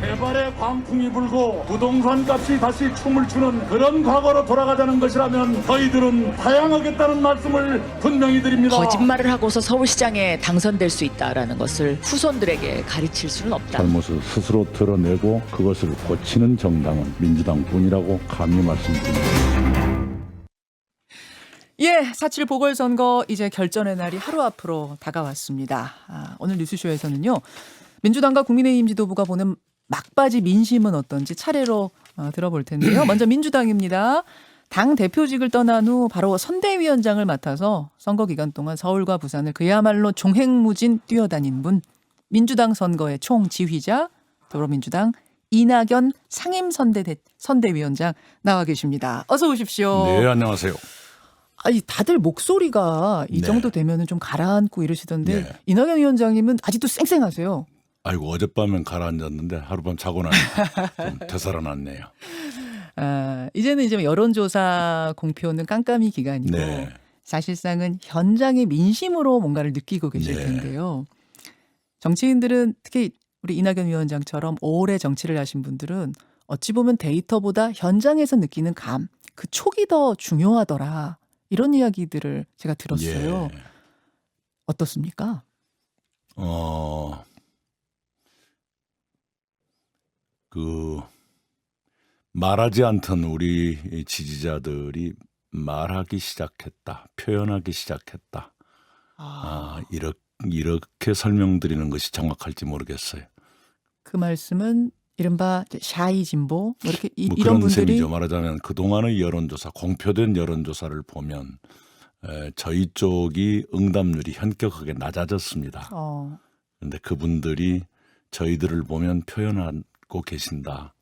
재발의 광풍이 불고 부동산 값이 다시 춤을 추는 그런 과거로 돌아가자는 것이라면 저희들은 타양하겠다는 말씀을 분명히 드립니다. 거짓말을 하고서 서울시장에 당선될 수 있다라는 것을 후손들에게 가르칠 수는 없다. 잘못을 스스로 드러내고 그것을 고치는 정당은 민주당뿐이라고 감히 말씀드립니다. 예, 4.7 보궐선거 이제 결전의 날이 하루 앞으로 다가왔습니다. 오늘 뉴스쇼에서는요. 민주당과 국민의힘 지도부가 보는 막바지 민심은 어떤지 차례로 들어볼 텐데요. 먼저 민주당입니다. 당 대표직을 떠난 후 바로 선대위원장을 맡아서 선거 기간 동안 서울과 부산을 그야말로 종횡무진 뛰어다닌 분, 민주당 선거의 총지휘자, 더불어민주당 이낙연 상임선대위원장 나와 계십니다. 어서 오십시오. 네, 안녕하세요. 아니 다들 목소리가 이 네. 정도 되면은 좀 가라앉고 이러시던데 네. 이낙연 위원장님은 아직도 쌩쌩하세요. 아이고 어젯밤엔 가라앉았는데 하룻밤 자고 나니까 좀 되살아났네요. 이제는 이제 여론조사 공표는 깜깜이 기간이고 네. 사실상은 현장의 민심으로 뭔가를 느끼고 계실 네. 텐데요. 정치인들은 특히 우리 이낙연 위원장처럼 오래 정치를 하신 분들은 어찌 보면 데이터보다 현장에서 느끼는 감, 그 촉이 더 중요하더라. 이런 이야기들을 제가 들었어요. 예. 어떻습니까? 말하지 않던 우리 지지자들이 말하기 시작했다, 표현하기 시작했다. 이렇게 설명드리는 것이 정확할지 모르겠어요. 그 말씀은 이른바 샤이 진보 뭐 이렇게 뭐 이런 그런 분들이 셈이죠. 말하자면 그동안의 여론조사, 공표된 여론조사를 보면 저희 쪽이 응답률이 현격하게 낮아졌습니다. 그런데 그분들이 저희들을 보면 표현하고 계신다.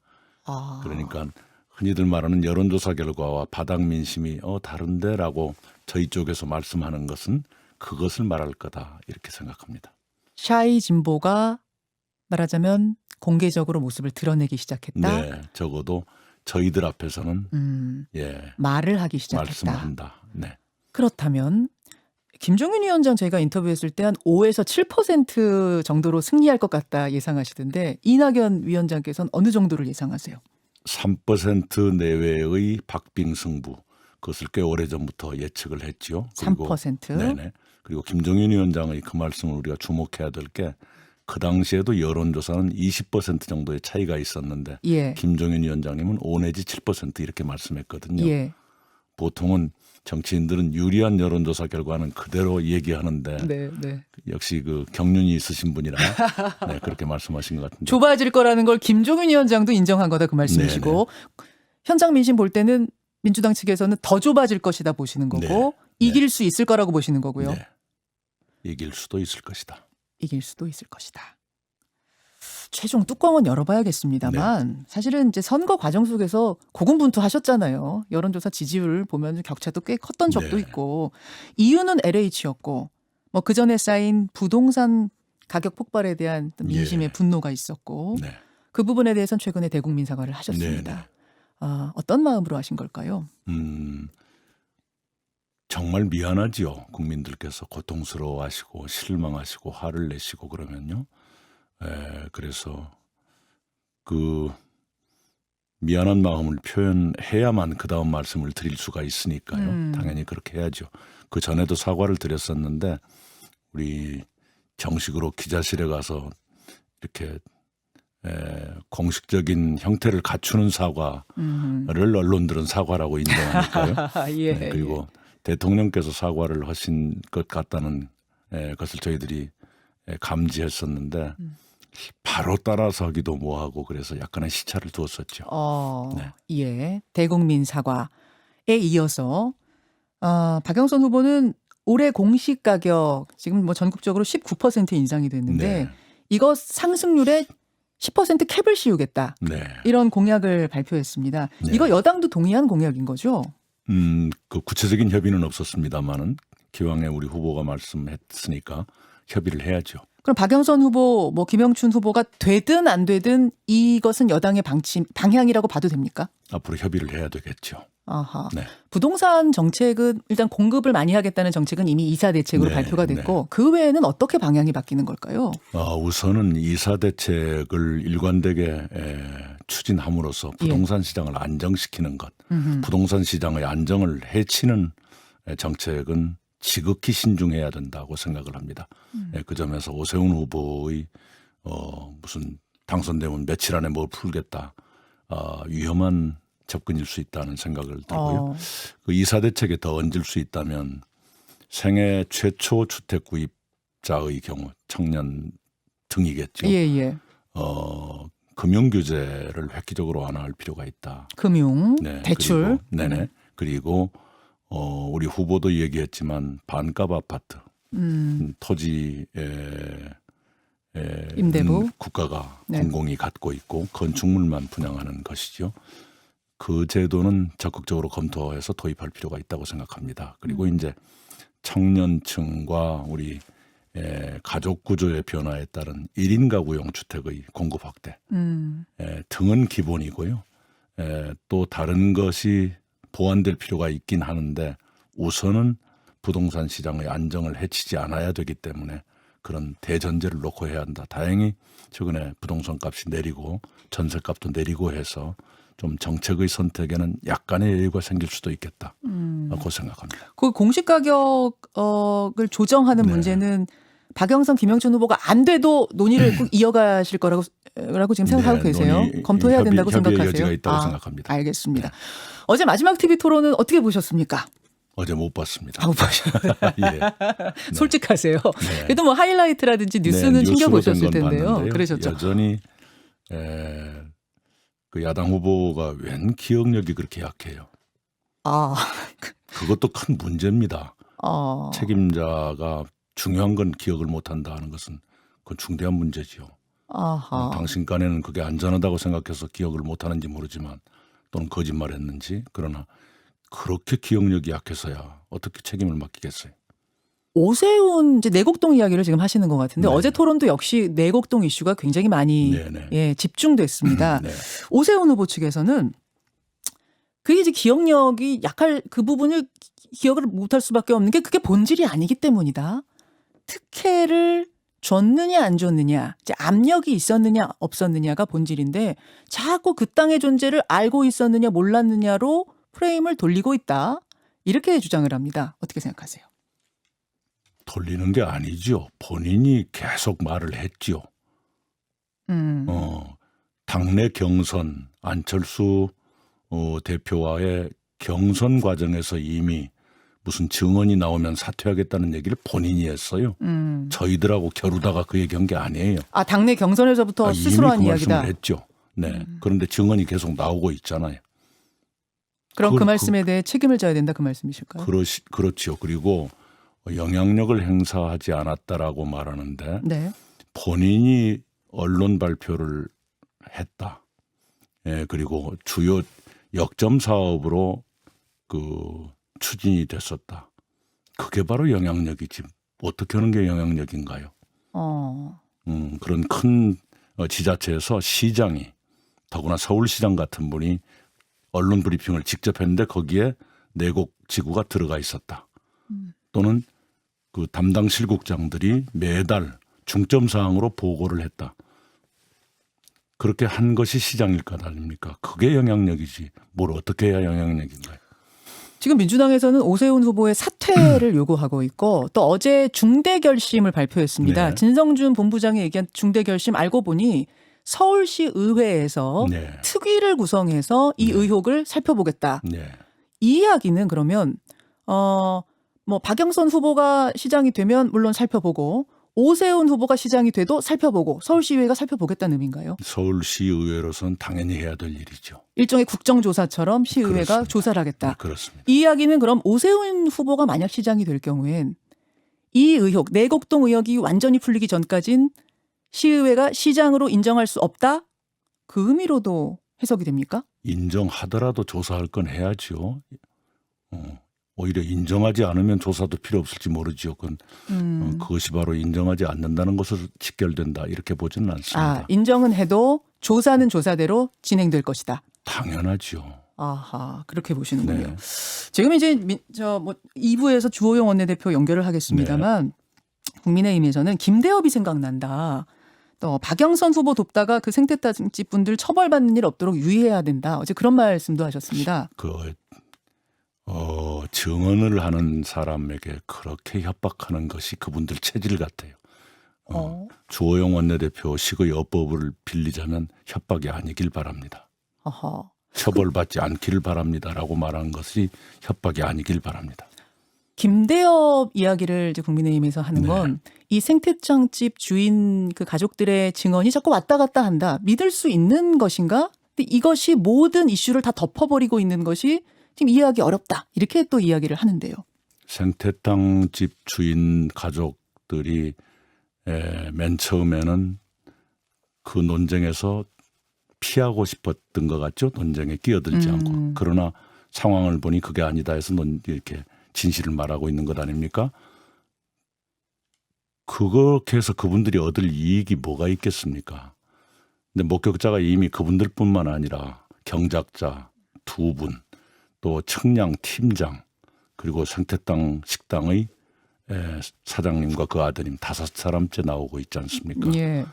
그러니까 흔히들 말하는 여론조사 결과와 바닥 민심이 다른데라고 저희 쪽에서 말씀하는 것은 그것을 말할 거다 이렇게 생각합니다. 샤이 진보가 말하자면 공개적으로 모습을 드러내기 시작했다. 네, 적어도 저희들 앞에서는 말을 하기 시작했다. 말씀한다. 네. 그렇다면 김종인 위원장 저희가 인터뷰했을 때 한 5에서 7% 정도로 승리할 것 같다 예상하시던데 이낙연 위원장께서는 어느 정도를 예상하세요? 3% 내외의 박빙승부. 그것을 꽤 오래전부터 예측을 했지요. 그리고 3%? 네네. 그리고 김종인 위원장의 그 말씀을 우리가 주목해야 될 게 그 당시에도 여론조사는 20% 정도의 차이가 있었는데 예. 김종인 위원장님은 5 내지 7% 이렇게 말씀했거든요. 예. 보통은 정치인들은 유리한 여론조사 결과는 그대로 얘기하는데 네. 역시 그 경륜이 있으신 분이라 네, 그렇게 말씀하신 것 같은데. 좁아질 거라는 걸 김종인 위원장도 인정한 거다 그 말씀이시고 현장 민심 볼 때는 민주당 측에서는 더 좁아질 것이다 보시는 거고 네. 이길 수 있을 거라고 보시는 거고요. 네. 이길 수도 있을 것이다. 이길 수도 있을 것이다. 최종 뚜껑은 열어봐야겠습니다만 사실은 이제 선거 과정 속에서 고군분투하셨잖아요. 여론조사 지지율 보면 격차도 꽤 컸던 적도 네. 있고 이유는 LH였고 뭐 그 전에 쌓인 부동산 가격 폭발에 대한 민심의 분노가 있었고 네. 그 부분에 대해서는 최근에 대국민 사과를 하셨습니다. 어떤 마음으로 하신 걸까요? 정말 미안하지요. 국민들께서 고통스러워하시고 실망하시고 화를 내시고 그러면요. 그래서 그 미안한 마음을 표현해야만 그 다음 말씀을 드릴 수가 있으니까요. 당연히 그렇게 해야죠. 그 전에도 사과를 드렸었는데 우리 정식으로 기자실에 가서 이렇게 공식적인 형태를 갖추는 사과를 언론들은 사과라고 인정하니까요. 예, 네, 그리고 대통령께서 사과를 하신 것 같다는 것을 저희들이 감지했었는데 바로 따라서 하기도 뭐하고 그래서 약간의 시차를 두었었죠. 네. 예, 대국민 사과에 이어서 박영선 후보는 올해 공시 가격 지금 뭐 전국적으로 19% 인상이 됐는데 네. 이거 상승률에 10% 캡을 씌우겠다. 네. 이런 공약을 발표했습니다. 네. 이거 여당도 동의한 공약인 거죠? 그 구체적인 협의는 없었습니다만은 기왕에 우리 후보가 말씀했으니까 협의를 해야죠. 그럼 박영선 후보, 뭐 김영춘 후보가 되든 안 되든 이것은 여당의 방향이라고 봐도 됩니까? 앞으로 협의를 해야 되겠죠. 아하. 네. 부동산 정책은 일단 공급을 많이 하겠다는 정책은 이미 이사 대책으로 네, 발표가 됐고 그 외에는 어떻게 방향이 바뀌는 걸까요? 우선은 이사 대책을 일관되게 추진함으로써 부동산 시장을 안정시키는 것, 부동산 시장의 안정을 해치는 정책은 지극히 신중해야 된다고 생각을 합니다. 그 점에서 오세훈 후보의 무슨 당선되면 며칠 안에 뭘 풀겠다, 위험한 접근일 수 있다는 생각을 들고요. 그 이사 대책에 더 얹을 수 있다면 생애 최초 주택 구입자의 경우 청년 등이겠죠. 예. 금융 규제를 획기적으로 완화할 필요가 있다. 금융, 네, 대출. 그리고 우리 후보도 얘기했지만 반값 아파트, 토지에 임대부 국가가 네. 공공이 갖고 있고 건축물만 분양하는 것이죠. 그 제도는 적극적으로 검토해서 도입할 필요가 있다고 생각합니다. 그리고 이제 청년층과 우리 가족 구조의 변화에 따른 1인 가구용 주택의 공급 확대 등은 기본이고요. 또 다른 것이 보완될 필요가 있긴 하는데 우선은 부동산 시장의 안정을 해치지 않아야 되기 때문에 그런 대전제를 놓고 해야 한다. 다행히 최근에 부동산 값이 내리고 전세값도 내리고 해서 좀 정책의 선택에는 약간의 여유가 생길 수도 있겠다. 고 생각합니다. 그 공시 가격을 조정하는 네. 문제는 박영선, 김영춘 후보가 안 돼도 논의를 꼭 이어가실 거라고 지금 생각하고 계세요? 검토해야 된다고 협의의 생각하세요? 여지가 있다고 생각합니다. 알겠습니다. 어제 마지막 TV 토론은 어떻게 보셨습니까? 어제 못 봤습니다. 못 보셨어요. 예. 솔직하세요. 네. 그래도 뭐 하이라이트라든지 뉴스는 챙겨보셨을 텐데요. 그러셨죠. 여전히 그 야당 후보가 웬 기억력이 그렇게 약해요. 그것도 큰 문제입니다. 책임자가 중요한 건 기억을 못한다 하는 것은 그건 중대한 문제지요. 당신 간에는 그게 안전하다고 생각해서 기억을 못하는지 모르지만 또는 거짓말했는지 그러나 그렇게 기억력이 약해서야 어떻게 책임을 맡기겠어요. 오세훈 이제 내곡동 이야기를 지금 하시는 것 같은데 네. 어제 토론도 역시 내곡동 이슈가 굉장히 많이 집중됐습니다. 네. 오세훈 후보 측에서는 그게 이제 기억력이 약할 그 부분을 기억을 못할 수밖에 없는 게 그게 본질이 아니기 때문이다. 특혜를 줬느냐 안 줬느냐, 이제 압력이 있었느냐 없었느냐가 본질인데 자꾸 그 땅의 존재를 알고 있었느냐 몰랐느냐로 프레임을 돌리고 있다. 이렇게 주장을 합니다. 어떻게 생각하세요? 돌리는 게 아니죠. 본인이 계속 말을 했죠. 당내 경선 안철수 대표와의 경선 과정에서 이미 무슨 증언이 나오면 사퇴하겠다는 얘기를 본인이 했어요. 저희들하고 겨루다가 그 얘기한 게 아니에요. 당내 경선에서부터 스스로 한 이미 그 이야기다. 말씀을 했죠. 네. 그런데 증언이 계속 나오고 있잖아요. 그럼 그 말씀에 대해 책임을 져야 된다 그 말씀이실까요? 그렇죠. 그리고 영향력을 행사하지 않았다라고 말하는데 네. 본인이 언론 발표를 했다. 그리고 주요 역점 사업으로 그 추진이 됐었다. 그게 바로 영향력이지. 어떻게 하는 게 영향력인가요? 그런 큰 지자체에서 시장이 더구나 서울시장 같은 분이 언론 브리핑을 직접 했는데 거기에 내곡 지구가 들어가 있었다. 또는 그 담당 실국장들이 매달 중점 사항으로 보고를 했다. 그렇게 한 것이 시장일 것 아닙니까? 그게 영향력이지. 뭘 어떻게 해야 영향력인가요? 지금 민주당에서는 오세훈 후보의 사퇴를 요구하고 있고 또 어제 중대 결심을 발표했습니다. 네. 진성준 본부장이 얘기한 중대 결심 알고 보니 서울시 의회에서 네. 특위를 구성해서 이 의혹을 살펴보겠다. 네. 이 이야기는 그러면 뭐 박영선 후보가 시장이 되면 물론 살펴보고 오세훈 후보가 시장이 돼도 살펴보고 서울시의회가 살펴보겠다는 의미인가요? 서울시의회로서는 당연히 해야 될 일이죠. 일종의 국정조사처럼 시의회가 그렇습니다. 조사를 하겠다. 네, 그렇습니다. 이 이야기는 그럼 오세훈 후보가 만약 시장이 될 경우엔 이 의혹, 내곡동 의혹이 완전히 풀리기 전까진 시의회가 시장으로 인정할 수 없다? 그 의미로도 해석이 됩니까? 인정하더라도 조사할 건 해야죠. 오히려 인정하지 않으면 조사도 필요 없을지 모르죠. 그건 그것이 바로 인정하지 않는다는 것으로 직결된다. 이렇게 보지는 않습니다. 인정은 해도 조사는 조사대로 진행될 것이다. 당연하죠. 아하, 그렇게 보시는군요. 네. 지금 이제 2부에서 주호영 원내대표 연결을 하겠습니다만 국민의힘에서는 김대엽이 생각난다. 또 박영선 후보 돕다가 그 생태단지 분들 처벌받는 일 없도록 유의해야 된다. 어제 그런 말씀도 하셨습니다. 증언을 하는 사람에게 그렇게 협박하는 것이 그분들 체질 같아요. 주호영 원내대표식의 어법을 빌리자면 협박이 아니길 바랍니다. 어허. 처벌받지 않기를 바랍니다라고 말하는 것이 협박이 아니길 바랍니다. 김대엽 이야기를 이제 국민의힘에서 하는 네. 건 이 생태장집 주인 그 가족들의 증언이 자꾸 왔다 갔다 한다. 믿을 수 있는 것인가? 근데 이것이 모든 이슈를 다 덮어버리고 있는 것이 지금 이해하기 어렵다. 이렇게 또 이야기를 하는데요. 생태땅 집 주인 가족들이 맨 처음에는 그 논쟁에서 피하고 싶었던 것 같죠. 논쟁에 끼어들지 않고. 그러나 상황을 보니 그게 아니다 해서 이렇게 진실을 말하고 있는 것 아닙니까? 그렇게 해서 그분들이 얻을 이익이 뭐가 있겠습니까? 근데 목격자가 이미 그분들뿐만 아니라 경작자 2분, 또 청량 팀장, 그리고 생태땅 식당의 사장님과 그 아드님 5사람째 나오고 있지 않습니까? 예.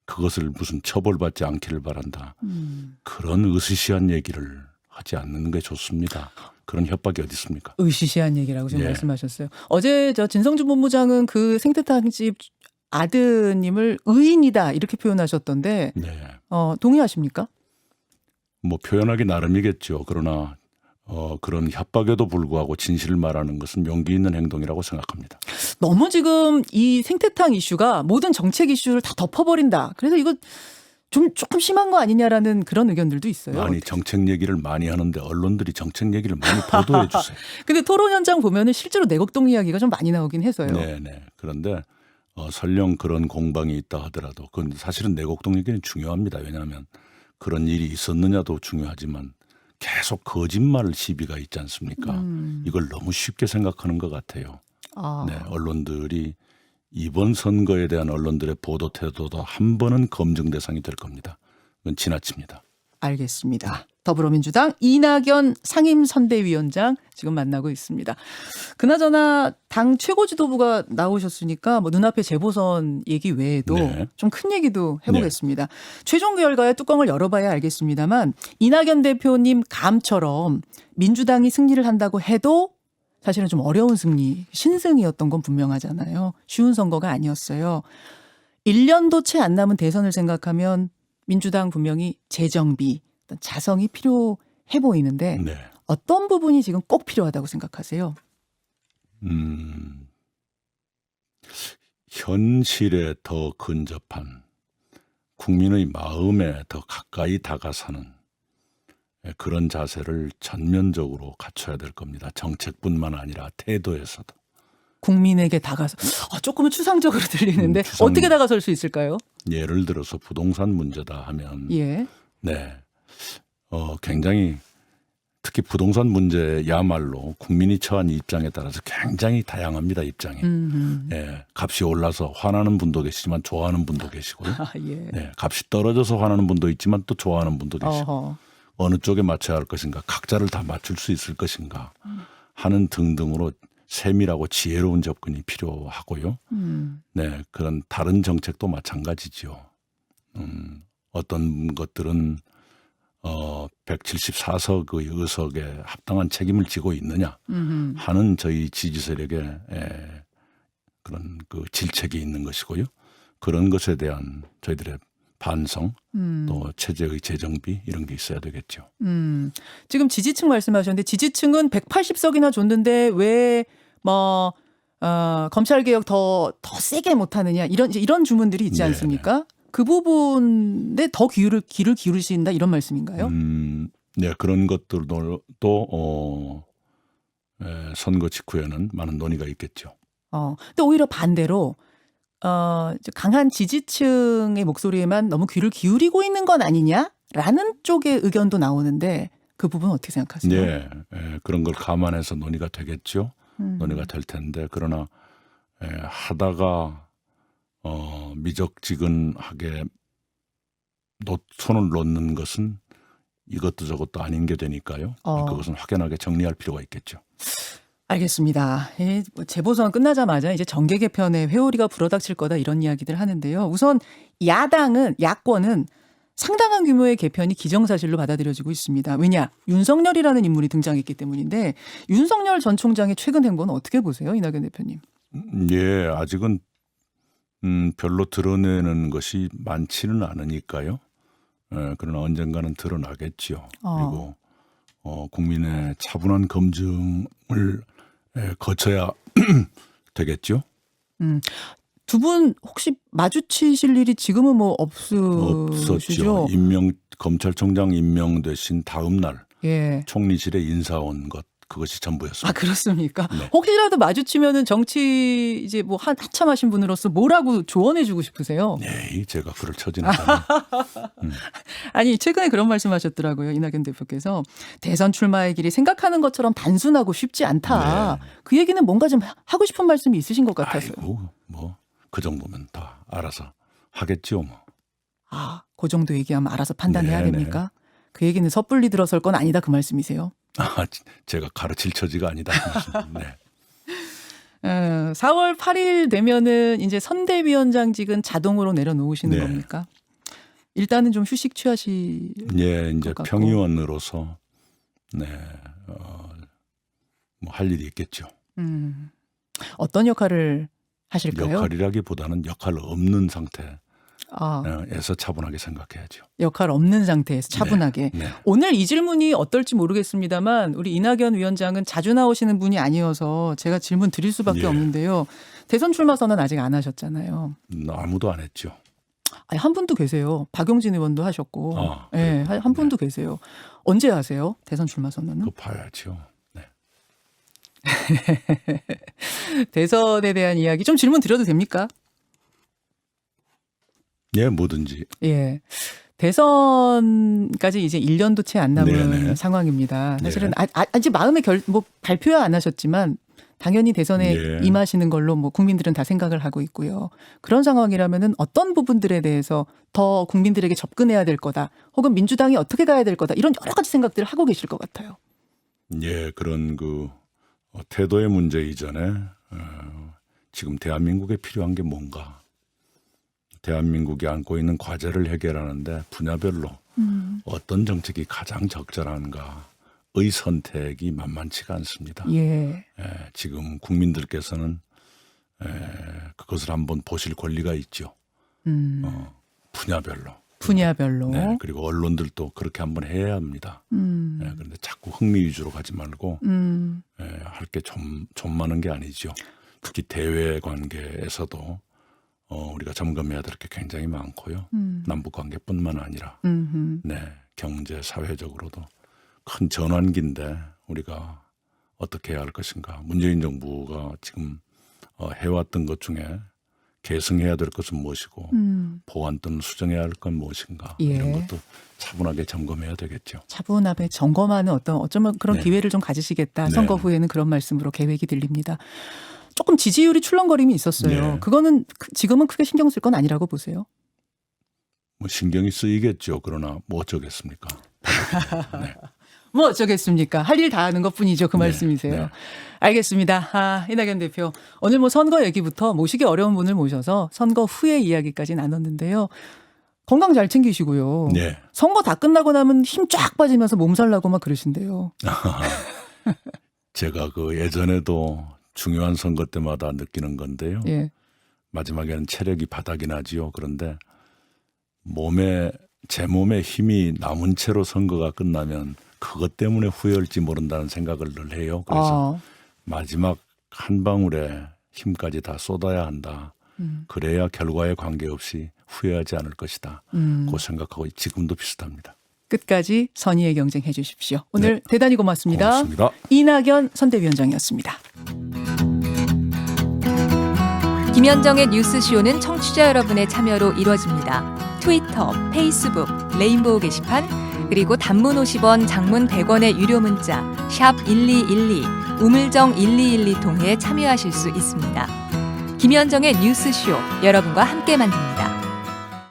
그것을 무슨 처벌받지 않기를 바란다. 그런 으스시한 얘기를 하지 않는 게 좋습니다. 그런 협박이 어디 있습니까? 으시시한 얘기라고 지금 예. 말씀하셨어요. 어제 진성준 본부장은 그 생태탕집 아드님을 의인이다 이렇게 표현하셨던데 네. 동의하십니까? 뭐 표현하기 나름이겠죠. 그러나 그런 협박에도 불구하고 진실을 말하는 것은 용기 있는 행동이라고 생각합니다. 너무 지금 이 생태탕 이슈가 모든 정책 이슈를 다 덮어버린다. 그래서 이거 조금 심한 거 아니냐라는 그런 의견들도 있어요. 아니 정책 얘기를 많이 하는데 언론들이 정책 얘기를 많이 보도해 주세요. 근데 토론 현장 보면은 실제로 내곡동 이야기가 좀 많이 나오긴 해서요. 네네. 그런데 설령 그런 공방이 있다 하더라도 그건 사실은 내곡동 얘기는 중요합니다. 왜냐하면 그런 일이 있었느냐도 중요하지만 계속 거짓말 시비가 있지 않습니까? 이걸 너무 쉽게 생각하는 것 같아요. 네, 언론들이 이번 선거에 대한 언론들의 보도 태도도 한 번은 검증 대상이 될 겁니다. 그건 지나칩니다. 알겠습니다. 더불어민주당 이낙연 상임선대위원장 지금 만나고 있습니다. 그나저나 당 최고 지도부가 나오셨으니까 뭐 눈앞에 재보선 얘기 외에도 네. 좀 큰 얘기도 해보겠습니다. 최종 결과의 뚜껑을 열어봐야 알겠습니다만 이낙연 대표님 감처럼 민주당이 승리를 한다고 해도 사실은 좀 어려운 승리, 신승이었던 건 분명하잖아요. 쉬운 선거가 아니었어요. 1년도 채 안 남은 대선을 생각하면 민주당 분명히 재정비, 자성이 필요해 보이는데 네. 어떤 부분이 지금 꼭 필요하다고 생각하세요? 현실에 더 근접한 국민의 마음에 더 가까이 다가서는 그런 자세를 전면적으로 갖춰야 될 겁니다. 정책뿐만 아니라 태도에서도. 국민에게 다가서 조금은 추상적으로 들리는데 어떻게 다가설 수 있을까요? 예를 들어서 부동산 문제다 하면 예. 네. 굉장히 특히 부동산 문제야말로 국민이 처한 입장에 따라서 굉장히 다양합니다. 입장이. 예, 값이 올라서 화나는 분도 계시지만 좋아하는 분도 계시고요. 예. 네, 값이 떨어져서 화나는 분도 있지만 또 좋아하는 분도 계시고 어허. 어느 쪽에 맞춰야 할 것인가 각자를 다 맞출 수 있을 것인가 하는 등등으로 세밀하고 지혜로운 접근이 필요하고요. 네, 그런 다른 정책도 마찬가지죠. 어떤 것들은 174석의 의석에 합당한 책임을 지고 있느냐 하는 저희 지지 세력의 그런 그 질책이 있는 것이고요. 그런 것에 대한 저희들의 반성, 또 체제의 재정비 이런 게 있어야 되겠죠. 지금 지지층 말씀하셨는데 지지층은 180석이나 줬는데 왜 검찰 개혁 더 세게 못하느냐 이런 주문들이 있지 않습니까? 그 부분에 더 귀를 기울이신다 이런 말씀인가요? 네, 그런 것들도 또 선거 직후에는 많은 논의가 있겠죠. 근데 오히려 반대로 강한 지지층의 목소리에만 너무 귀를 기울이고 있는 건 아니냐라는 쪽의 의견도 나오는데 그 부분 어떻게 생각하세요? 네, 그런 걸 감안해서 논의가 되겠죠. 논의가 될 텐데 그러나 하다가 미적지근하게 손을 놓는 것은 이것도 저것도 아닌 게 되니까요. 그것은 확연하게 정리할 필요가 있겠죠. 알겠습니다. 재보선 끝나자마자 이제 정계 개편에 회오리가 불어닥칠 거다 이런 이야기들 하는데요. 우선 야권은 상당한 규모의 개편이 기정사실로 받아들여지고 있습니다. 왜냐? 윤석열이라는 인물이 등장했기 때문인데 윤석열 전 총장의 최근 행보는 어떻게 보세요? 이낙연 대표님. 예, 아직은 별로 드러내는 것이 많지는 않으니까요. 그러나 언젠가는 드러나겠지요. 그리고 국민의 차분한 검증을 거쳐야 되겠죠. 두 분 혹시 마주치실 일이 지금은 뭐 없으시죠? 없었죠. 검찰총장 임명되신 다음 날 예. 총리실에 인사 온 것 그것이 전부였습니다. 아 그렇습니까? 네. 혹시라도 마주치면은 정치 이제 뭐 한참 하신 분으로서 뭐라고 조언해주고 싶으세요? 네, 제가 그럴 처지는 아니에요. 아니 최근에 그런 말씀하셨더라고요. 이낙연 대표께서 대선 출마의 길이 생각하는 것처럼 단순하고 쉽지 않다. 네. 그 얘기는 뭔가 좀 하고 싶은 말씀이 있으신 것 같아서요. 아이고, 뭐 그 정도면 다 알아서 하겠죠. 뭐. 그 정도 얘기하면 알아서 판단해야 네네. 됩니까? 그 얘기는 섣불리 들어설 건 아니다 그 말씀이세요? 제가 가르칠 처지가 아니다. 네. 4월 8일 되면은 이제 선대위원장직은 자동으로 내려놓으시는 네. 겁니까? 일단은 좀 휴식 취하시. 예, 이제 것 같고. 평의원으로서 뭐 할 일이 있겠죠. 어떤 역할을 하실까요? 역할이라기보다는 역할 없는 상태에서 차분하게 생각해야죠. 역할 없는 상태에서 차분하게. 네. 오늘 이 질문이 어떨지 모르겠습니다만 우리 이낙연 위원장은 자주 나오시는 분이 아니어서 제가 질문 드릴 수밖에 예. 없는데요. 대선 출마 선언 아직 안 하셨잖아요. 아무도 안 했죠. 아니, 한 분도 계세요. 박용진 의원도 하셨고. 네, 한 분도 계세요. 언제 하세요? 대선 출마 선언은? 그거 봐야죠. 네. 대선에 대한 이야기 좀 질문 드려도 됩니까? 예, 뭐든지. 예. 대선까지 이제 1년도 채 안 남은 네네. 상황입니다. 사실은 네. 아직 마음의 뭐 발표야 안 하셨지만 당연히 대선에 예. 임하시는 걸로 뭐 국민들은 다 생각을 하고 있고요. 그런 상황이라면은 어떤 부분들에 대해서 더 국민들에게 접근해야 될 거다. 혹은 민주당이 어떻게 가야 될 거다. 이런 여러 가지 생각들을 하고 계실 것 같아요. 예, 그런 태도의 문제 이전에 지금 대한민국에 필요한 게 뭔가, 대한민국이 안고 있는 과제를 해결하는데 분야별로 어떤 정책이 가장 적절한가의 선택이 만만치가 않습니다. 예. 지금 국민들께서는 그것을 한번 보실 권리가 있죠. 분야별로. 네, 그리고 언론들도 그렇게 한번 해야 합니다. 그런데 자꾸 흥미 위주로 가지 말고 할 게 좀 많은 게 아니죠. 특히 대외 관계에서도 우리가 점검해야 될 게 굉장히 많고요. 남북 관계뿐만 아니라 경제 사회적으로도 큰 전환기인데 우리가 어떻게 해야 할 것인가. 문재인 정부가 지금 해왔던 것 중에 계승해야 될 것은 무엇이고 보완 또는 수정해야 할 건 무엇인가. 예. 이런 것도 차분하게 점검해야 되겠죠. 차분하게 점검하는 어쩌면 그런 네. 기회를 좀 가지시겠다. 네. 선거 후에는 그런 말씀으로 계획이 들립니다. 조금 지지율이 출렁거림이 있었어요. 네. 그거는 지금은 크게 신경 쓸 건 아니라고 보세요? 뭐 신경이 쓰이겠죠. 그러나 뭐 어쩌겠습니까. 네. 뭐 어쩌겠습니까? 할 일 다 하는 것뿐이죠. 그 네, 말씀이세요. 네. 알겠습니다. 이낙연 대표. 오늘 뭐 선거 얘기부터 모시기 어려운 분을 모셔서 선거 후의 이야기까지 나눴는데요. 건강 잘 챙기시고요. 네. 선거 다 끝나고 나면 힘 쫙 빠지면서 몸살 나고 막 그러신데요. 제가 예전에도 중요한 선거 때마다 느끼는 건데요. 예. 마지막에는 체력이 바닥이 나지요. 그런데 제 몸에 힘이 남은 채로 선거가 끝나면 그것 때문에 후회할지 모른다는 생각을 늘 해요. 그래서 마지막 한 방울의 힘까지 다 쏟아야 한다. 그래야 결과에 관계없이 후회하지 않을 것이다. 그 생각하고 지금도 비슷합니다. 끝까지 선의의 경쟁해 주십시오. 오늘 네. 대단히 고맙습니다. 고맙습니다. 이낙연 선대위원장이었습니다. 김현정의 뉴스쇼는 청취자 여러분의 참여로 이루어집니다. 트위터, 페이스북, 레인보우 게시판, 그리고 단문 50원, 장문 100원의 유료 문자 샵 1212, 우물정 1212 통해 참여하실 수 있습니다. 김현정의 뉴스쇼, 여러분과 함께 만듭니다.